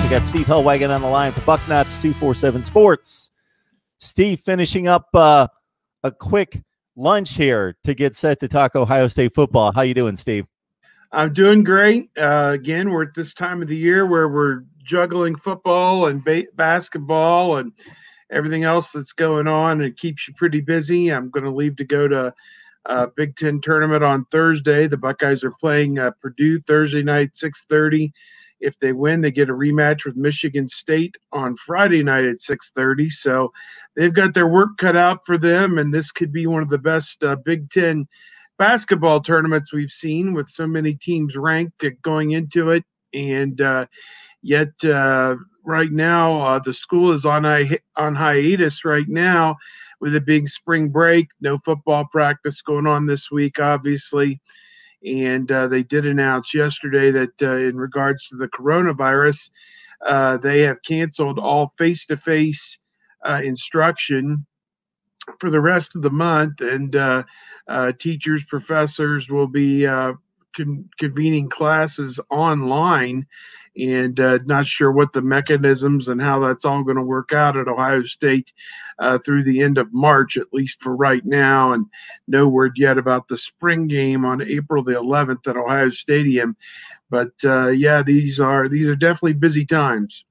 We got Steve Hellwagon on the line for Bucknuts 247 Sports. Steve, finishing up a quick lunch here to get set to talk Ohio State football. How you doing, Steve? I'm doing great. Again, we're at this time of the year where we're juggling football and basketball and everything else that's going on. It keeps you pretty busy. I'm going to leave to go to Big Ten tournament on Thursday. The Buckeyes are playing Purdue Thursday night, 6:30. If they win, they get a rematch with Michigan State on Friday night at 6:30. So they've got their work cut out for them, and this could be one of the best Big Ten basketball tournaments we've seen, with so many teams ranked going into it. And yet right now the school is on hiatus right now, with it being spring break. No football practice going on this week, obviously. And they did announce yesterday that in regards to the coronavirus, they have canceled all face-to-face instruction for the rest of the month, and teachers, professors will be convening classes online, and not sure what the mechanisms and how that's all going to work out at Ohio State through the end of March, at least for right now, and no word yet about the spring game on April the 11th at Ohio Stadium. But yeah, these are definitely busy times.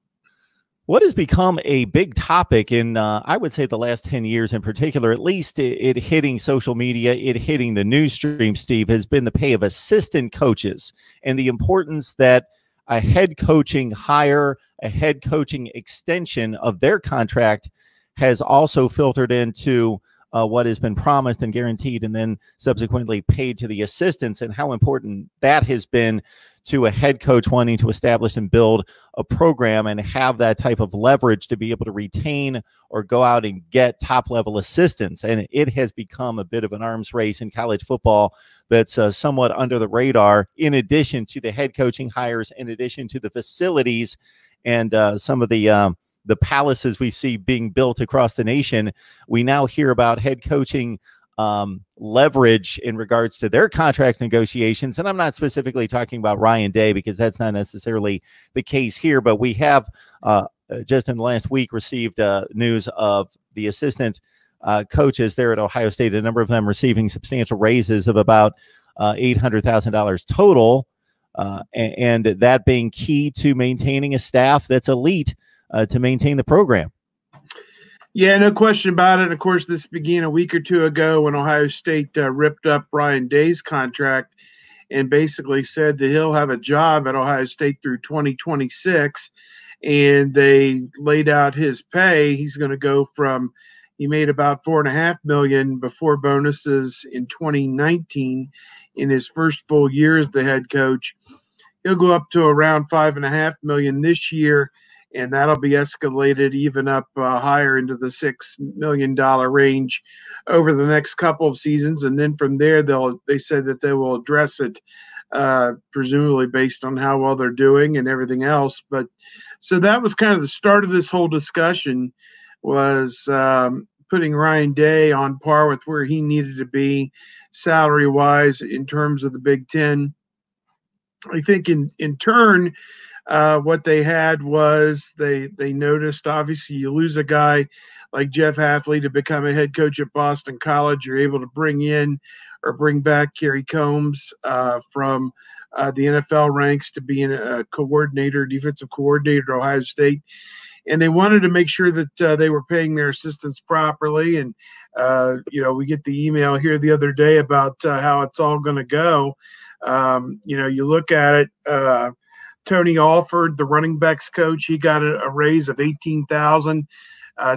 What has become a big topic in, I would say, the last 10 years in particular, at least it hitting social media, it hitting the news stream, Steve, has been the pay of assistant coaches and the importance that a head coaching hire, a head coaching extension of their contract has also filtered into what has been promised and guaranteed and then subsequently paid to the assistants, and how important that has been to a head coach wanting to establish and build a program and have that type of leverage to be able to retain or go out and get top-level assistants. And it has become a bit of an arms race in college football that's somewhat under the radar, in addition to the head coaching hires, in addition to the facilities and some of the palaces we see being built across the nation. We now hear about head coaching leverage in regards to their contract negotiations. And I'm not specifically talking about Ryan Day, because that's not necessarily the case here, but we have just in the last week received news of the assistant coaches there at Ohio State, a number of them receiving substantial raises of about $800,000 total, and that being key to maintaining a staff that's elite to maintain the program. Yeah, no question about it. Of course, this began a week or two ago when Ohio State ripped up Ryan Day's contract and basically said that he'll have a job at Ohio State through 2026. And they laid out his pay. He's going to go from, he made about $4.5 million before bonuses in 2019 in his first full year as the head coach. He'll go up to around $5.5 million this year, and that'll be escalated even up higher into the $6 million range over the next couple of seasons. And then from there, they said that they will address it, presumably based on how well they're doing and everything else. But so that was kind of the start of this whole discussion, was putting Ryan Day on par with where he needed to be salary-wise in terms of the Big Ten. I think in turn, what they had was they noticed, obviously, you lose a guy like Jeff Hafley to become a head coach at Boston College. You're able to bring in or bring back Kerry Combs from the NFL ranks to being a coordinator, defensive coordinator at Ohio State. And they wanted to make sure that they were paying their assistants properly. And, we get the email here the other day about how it's all going to go. You look at it, Tony Alford, the running backs coach, he got a raise of $18,000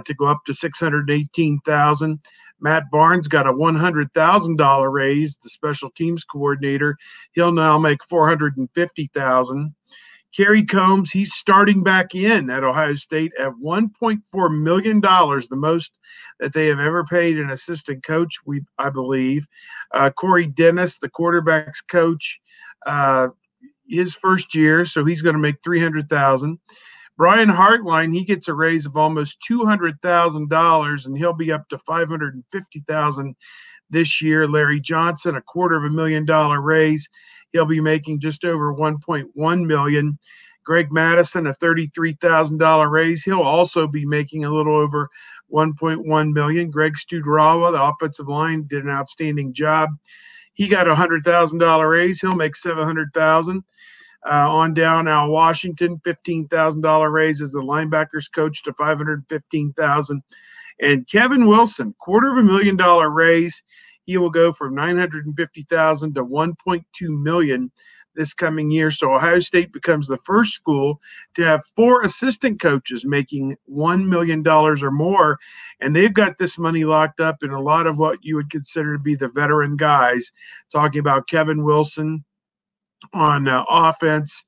to go up to $618,000. Matt Barnes got a $100,000 raise, the special teams coordinator. He'll now make $450,000. Kerry Combs, he's starting back in at Ohio State at $1.4 million, the most that they have ever paid an assistant coach, I believe. Corey Dennis, the quarterback's coach, his first year, so he's going to make $300,000. Brian Hartline, he gets a raise of almost $200,000, and he'll be up to $550,000 this year. Larry Johnson, $250,000 raise. He'll be making just over $1.1 million. Greg Madison, a $33,000 raise. He'll also be making a little over $1.1 million. Greg Studrawa, the offensive line, did an outstanding job. He got a $100,000 raise. He'll make $700,000. On down, Al Washington, $15,000 raise as the linebackers coach to $515,000. And Kevin Wilson, $250,000 raise. He will go from $950,000 to $1.2 million this coming year. So Ohio State becomes the first school to have 4 assistant coaches making $1 million or more. And they've got this money locked up in a lot of what you would consider to be the veteran guys, talking about Kevin Wilson on offense,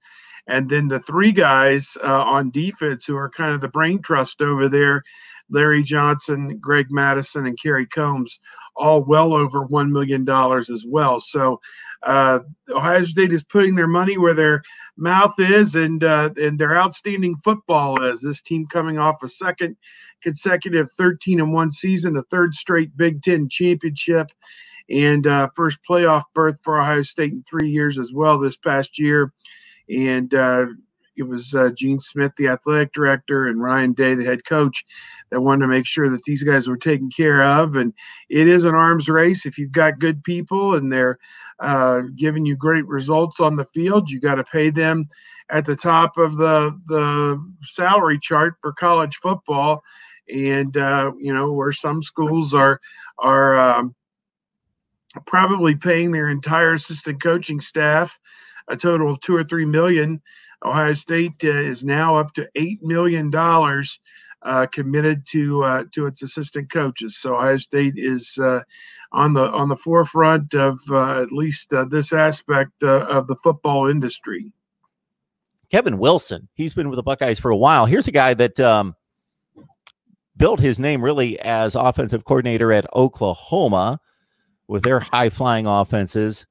and then the 3 guys on defense who are kind of the brain trust over there, Larry Johnson, Greg Madison, and Kerry Combs, all well over $1 million as well. So Ohio State is putting their money where their mouth is, and their outstanding football is. This team coming off a second consecutive 13-1 season, a 3rd straight Big Ten championship, and first playoff berth for Ohio State in 3 years as well this past year. And it was Gene Smith, the athletic director, and Ryan Day, the head coach, that wanted to make sure that these guys were taken care of. And it is an arms race. If you've got good people and they're giving you great results on the field, you got to pay them at the top of the salary chart for college football. And where some schools are probably paying their entire assistant coaching staff a total of $2 or $3 million. Ohio State is now up to $8 million committed to its assistant coaches. So Ohio State is on the forefront of at least this aspect of the football industry. Kevin Wilson, he's been with the Buckeyes for a while. Here's a guy that built his name really as offensive coordinator at Oklahoma with their high-flying offenses.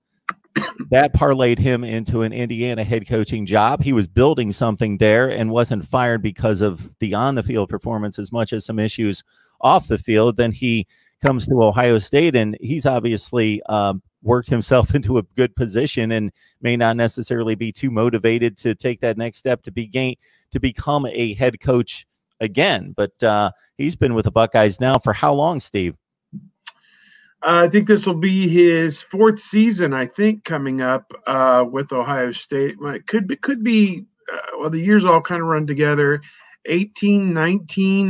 That parlayed him into an Indiana head coaching job. He was building something there and wasn't fired because of the on-the-field performance as much as some issues off the field. Then he comes to Ohio State, and he's obviously worked himself into a good position and may not necessarily be too motivated to take that next step to become a head coach again. But he's been with the Buckeyes now for how long, Steve? I think this will be his 4th season, I think, coming up with Ohio State. It could be well, the years all kind of run together. 18, 19,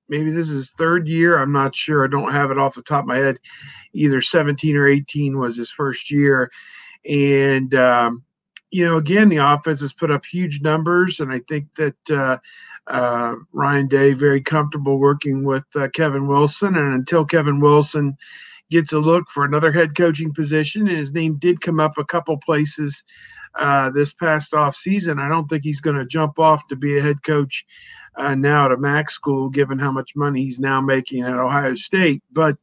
maybe this is his 3rd year. I'm not sure. I don't have it off the top of my head. Either 17 or 18 was his first year. And, again, the offense has put up huge numbers, and I think that Ryan Day very comfortable working with Kevin Wilson. And until Kevin Wilson gets a look for another head coaching position, and his name did come up a couple places this past off season, I don't think he's going to jump off to be a head coach now at a MAC school, given how much money he's now making at Ohio State. But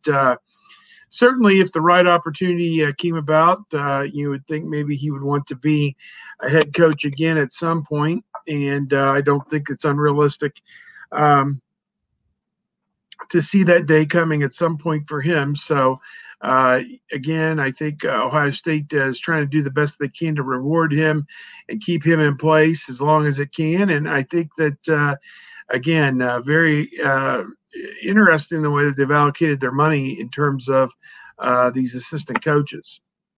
certainly, if the right opportunity came about, you would think maybe he would want to be a head coach again at some point. And I don't think it's unrealistic to see that day coming at some point for him. So, again, I think Ohio State is trying to do the best they can to reward him and keep him in place as long as it can. And I think that, again, very interesting the way that they've allocated their money in terms of these assistant coaches.